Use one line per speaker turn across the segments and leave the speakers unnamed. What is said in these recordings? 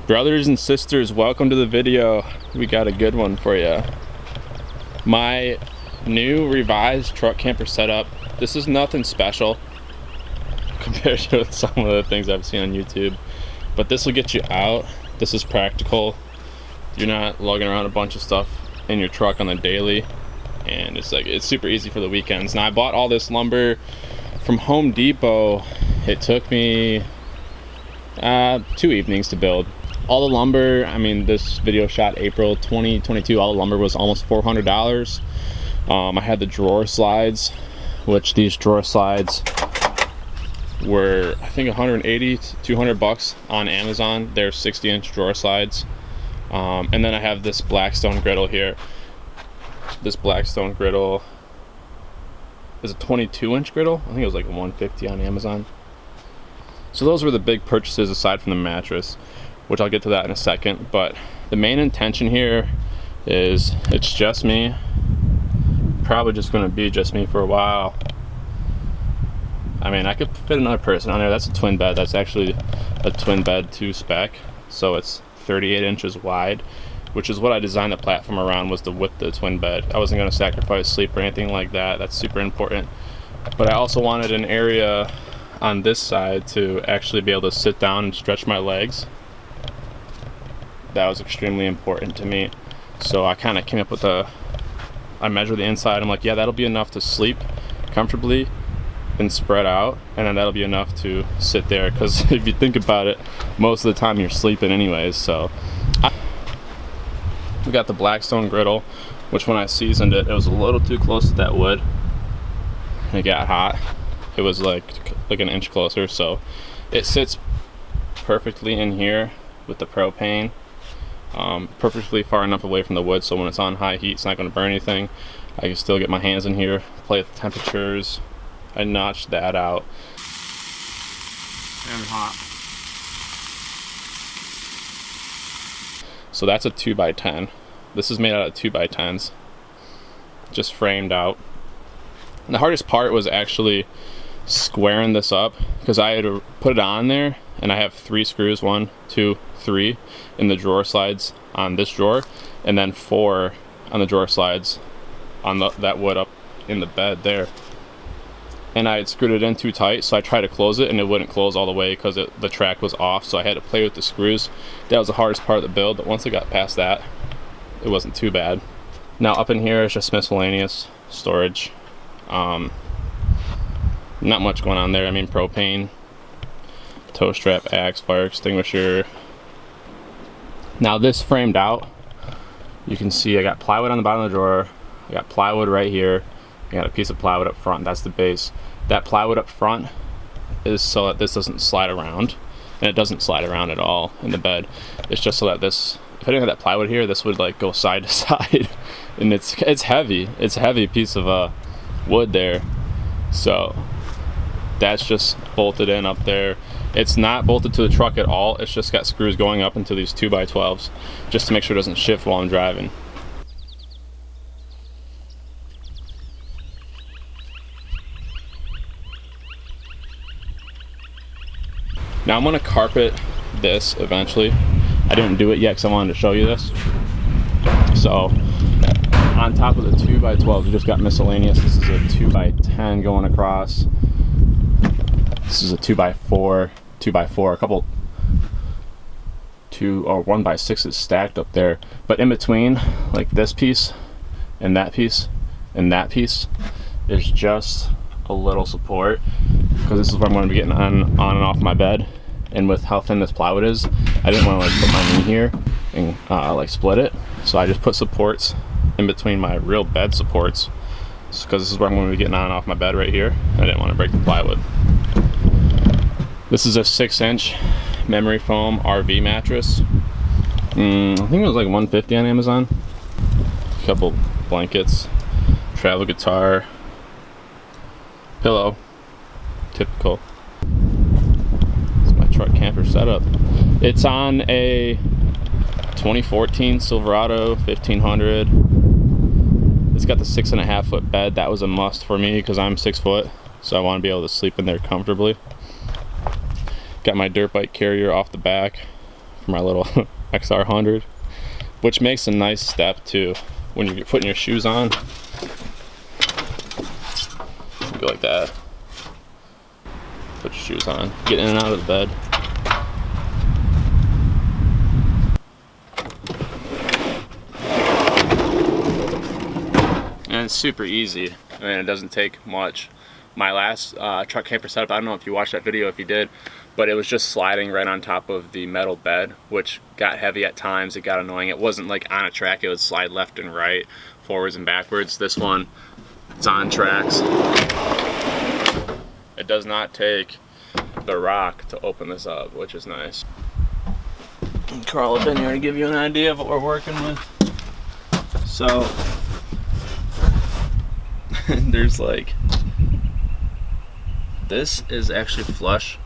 Brothers and sisters, welcome to the video. We got a good one for you. My new revised truck camper setup. This is nothing special compared to some of the things I've seen on YouTube, but this will get you out. This is practical. You're not lugging around a bunch of stuff in your truck on the daily, and it's super easy for the weekends. Now, I bought all this lumber from Home Depot. It took me 2 evenings to build. All the lumber, I mean, this video shot April 2022, all the lumber was almost $400. I had the drawer slides, which these drawer slides were, I think, 180 to 200 bucks on Amazon. They're 60-inch drawer slides. And then I have this Blackstone griddle here. This Blackstone griddle is a 22-inch griddle. I think it was like $150 on Amazon. So those were the big purchases aside from the mattress, which I'll get to that in a second. But the main intention here is it's just me. Probably just going to be just me for a while. I mean, I could fit another person on there. That's a twin bed. That's actually a twin bed 2 spec. So it's 38 inches wide, which is what I designed the platform around, was the width of the twin bed. I wasn't going to sacrifice sleep or anything like that. That's super important. But I also wanted an area on this side to actually be able to sit down and stretch my legs. That was extremely important to me. So I kind of came up with I measured the inside. I'm like, yeah, that'll be enough to sleep comfortably and spread out, and then that'll be enough to sit there, because if you think about it, most of the time you're sleeping anyways. So we got the Blackstone griddle, which when I seasoned it, it was a little too close to that wood. It got hot. It was like an inch closer, so it sits perfectly in here with the propane, perfectly far enough away from the wood, so when it's on high heat, it's not going to burn anything. I can still get my hands in here, play with the temperatures. I notched that out. And hot. So that's a 2x10. This is made out of 2x10s, just framed out. And the hardest part was actually squaring this up, because I had to put it on there, and I have 3 screws, 1, 2, 3 in the drawer slides on this drawer, and then 4 on the drawer slides on that wood up in the bed there. And I had screwed it in too tight, so I tried to close it and it wouldn't close all the way because the track was off, so I had to play with the screws. That was the hardest part of the build, but once I got past that, it wasn't too bad. Now up in here is just miscellaneous storage. Not much going on there. I mean, propane, tow strap, axe, fire extinguisher. Now this framed out, you can see I got plywood on the bottom of the drawer. I got plywood right here. I got a piece of plywood up front. That's the base. That plywood up front is so that this doesn't slide around, and it doesn't slide around at all in the bed. It's just so that this, if I didn't have that plywood here, this would like go side to side, and it's heavy. It's a heavy piece of wood there. So that's just bolted in up there. It's not bolted to the truck at all. It's just got screws going up into these 2x12s just to make sure it doesn't shift while I'm driving. Now I'm going to carpet this eventually. I didn't do it yet because I wanted to show you this. So on top of the 2x12, you just got miscellaneous. This is a 2x10 going across. This is a 2x4, a couple 2 or 1x6s stacked up there. But in between, like this piece and that piece and that piece, is just a little support, because this is where I'm going to be getting on and off my bed. And with how thin this plywood is, I didn't want to like put my knee here and like split it, so I just put supports in between my real bed supports, because this is where I'm going to be getting on and off my bed right here. I didn't want to break the plywood. This is a 6-inch memory foam RV mattress. I think it was like $150 on Amazon. A couple blankets, travel guitar, pillow, typical. It's my truck camper setup. It's on a 2014 Silverado 1500. It's got the 6.5 foot bed. That was a must for me because I'm 6 foot, so I want to be able to sleep in there comfortably. Got my dirt bike carrier off the back for my little XR100, which makes a nice step too when you're putting your shoes on. Go like that. Put your shoes on. Get in and out of the bed. And it's super easy. I mean, it doesn't take much. My last truck camper setup, I don't know if you watched that video, if you did, but it was just sliding right on top of the metal bed, which got heavy at times. It got annoying. It wasn't like on a track. It would slide left and right, forwards and backwards. This one, it's on tracks. It does not take the rock to open this up, which is nice. Crawl up in here to give you an idea of what we're working with. So, there's like, this is actually flush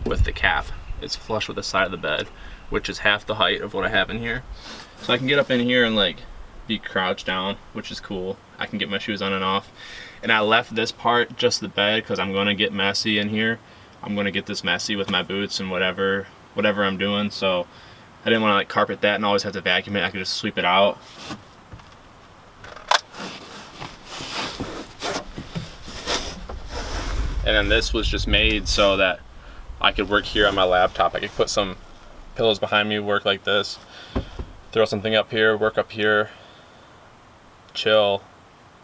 with the cap. It's flush with the side of the bed, which is half the height of what I have in here. So I can get up in here and like be crouched down, which is cool. I can get my shoes on and off. And I left this part, just the bed, because I'm gonna get messy in here. I'm gonna get this messy with my boots and whatever I'm doing. So I didn't want to like carpet that and always have to vacuum it. I could just sweep it out. And then this was just made so that I could work here on my laptop. I could put some pillows behind me, work like this, throw something up here, work up here, chill,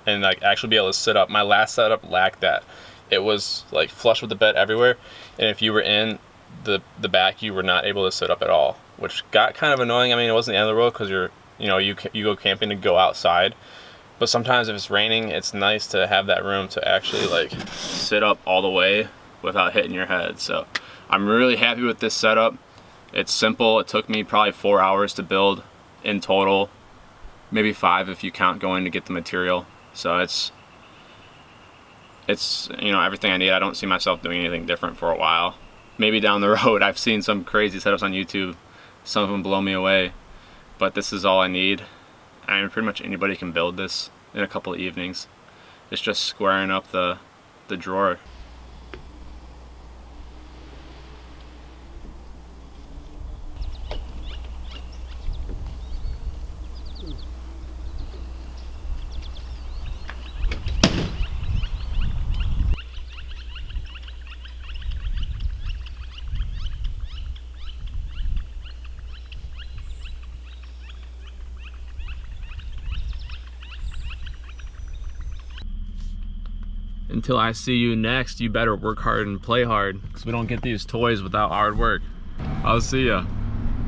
and like actually be able to sit up. My last setup lacked that. It was like flush with the bed everywhere, and if you were in the back, you were not able to sit up at all, which got kind of annoying. I mean, it wasn't the end of the world because you go camping to go outside. But sometimes if it's raining, it's nice to have that room to actually like sit up all the way without hitting your head. So I'm really happy with this setup. It's simple. It took me probably 4 hours to build in total, maybe 5 if you count going to get the material. So it's everything I need. I don't see myself doing anything different for a while. Maybe down the road. I've seen some crazy setups on YouTube. Some of them blow me away, but this is all I need. I mean, pretty much anybody can build this in a couple of evenings. It's just squaring up the drawer. Until I see you next, you better work hard and play hard, because we don't get these toys without hard work. I'll see ya.